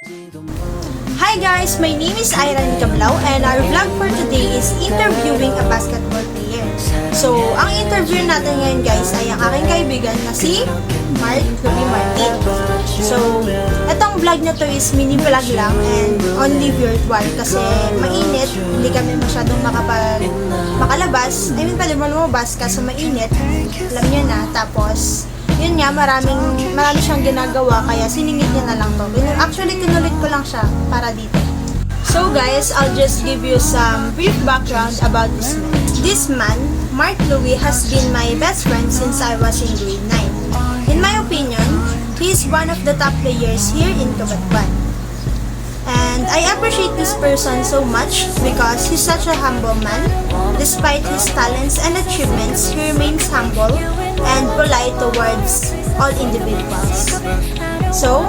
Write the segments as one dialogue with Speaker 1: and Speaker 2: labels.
Speaker 1: Hi guys, my name is Irene Cablao and our vlog for today is interviewing a basketball player. So, ang interview natin ngayon guys ay ang aking kaibigan na si Mark Louie Martin. So, itong vlog na to is mini vlog lang and only virtual kasi mainit, hindi kami masyadong makalabas. I mean, pwede mo lumabas kasi mainit, alam nyo na. Tapos, yun nga, marami siyang ginagawa kaya siningit niya na lang to. Actually, kinulit ko lang siya para dito. So guys, I'll just give you some brief background about this man. This man, Mark Louie, has been my best friend since I was in grade 9. In my opinion, he is one of the top players here in Cabanatuan. And I appreciate this person so much because he's such a humble man. Despite his talents and achievements, he remains humble and polite towards all individuals. So,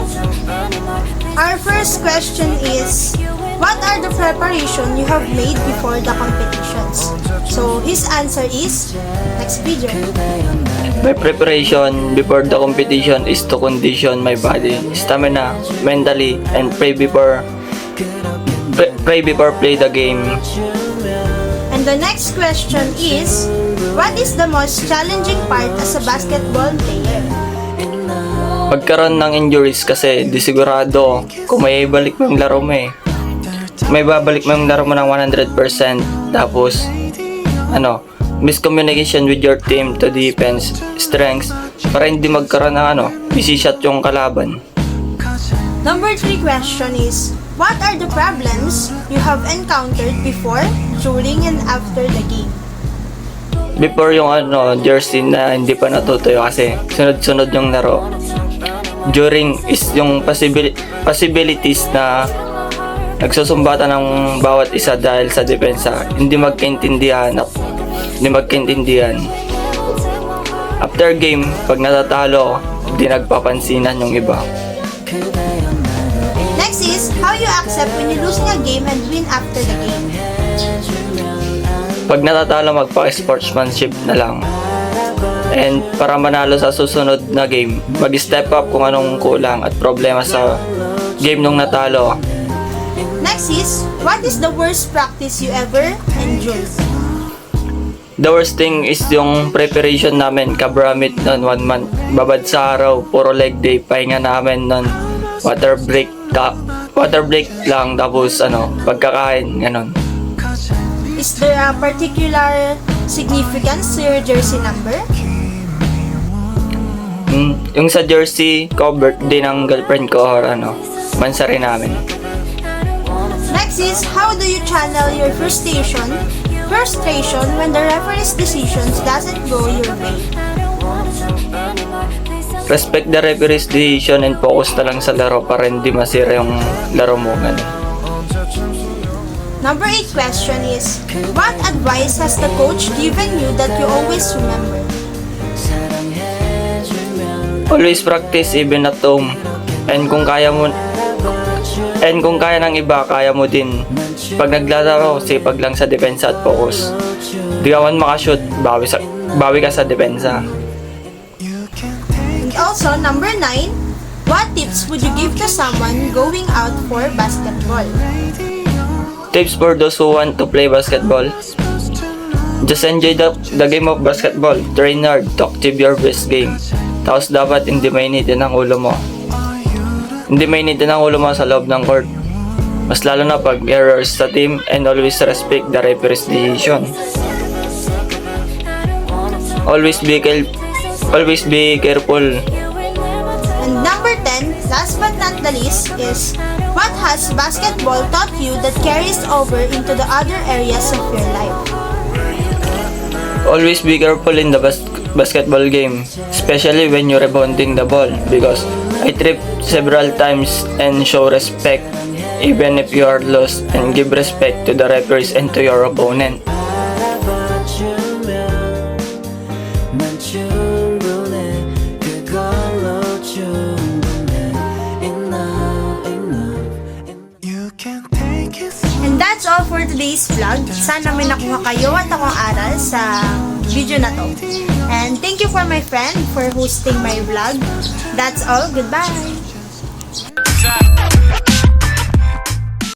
Speaker 1: our first question is, what are the preparation you have made before the competitions? So, his answer is, next video.
Speaker 2: My preparation before the competition is to condition my body, stamina, mentally, and pray before play the game.
Speaker 1: And the next question is, what is the most challenging part as a basketball player?
Speaker 2: Pagkaroon ng injuries kasi di sigurado kung may balik mo yung laro mo eh. May babalik mo yung laro mo ng 100%. Tapos, miscommunication with your team to defense, strengths, para hindi magkaroon ng easy shot yung kalaban.
Speaker 1: Number 3 question is, what are the problems you have encountered before, during, and after the game?
Speaker 2: Before yung jersey na hindi pa natutuyo kasi sunod-sunod yung laro. During is yung possibilities na nagsusumbatan ng bawat isa dahil sa depensa, hindi magkaintindihan. After game, pag natatalo, hindi nagpapansinan yung iba.
Speaker 1: Next is, how you accept when you losing a game and win after the game?
Speaker 2: Pag natatalo, magpaka-sportsmanship na lang. And para manalo sa susunod na game, mag-step up kung anong kulang at problema sa game nung natalo.
Speaker 1: Next is, what is the worst practice you ever enjoyed?
Speaker 2: The worst thing is yung preparation namin, kabramit nun 1 month. Babad sa araw, puro leg day, pahinga namin nun. Water break lang, tapos pagkakain, ganon.
Speaker 1: Is there a particular significance to your jersey number?
Speaker 2: Yung sa jersey ko, birthday ng girlfriend ko or mansari namin.
Speaker 1: Next is, how do you channel your frustration when the referee's decisions doesn't go your way?
Speaker 2: Respect the referee's decision and focus na lang sa laro para hindi masira yung laro mo.
Speaker 1: Number 8 question is, what advice has the coach given you that you always remember?
Speaker 2: Always practice even at home. And kung kaya ng iba, kaya mo din. Pag naglalaro, sipag lang sa depensa at focus. Di ka man makashoot, bawi ka sa depensa.
Speaker 1: And also, number 9, what tips would you give to someone going out for basketball?
Speaker 2: Tips for those who want to play basketball. Just enjoy the game of basketball. Train hard to achieve your best game. Tapos dapat hindi mainitin ang ulo mo. Hindi mainitin ang ulo mo sa loob ng court. Mas lalo na pag errors sa team, and always respect the referee's decision. Always be careful.
Speaker 1: And number 10, last but not the least, is what has basketball taught you that carries over into the other areas of your life?
Speaker 2: Always be careful in the basketball game, especially when you're rebounding the ball, because I tripped several times, and show respect even if you are lost, and give respect to the referees and to your opponent.
Speaker 1: And that's all for today's vlog. Sana may nakuha kayo at akong aral sa video na to. And thank you for my friend for hosting my vlog. That's all. Goodbye!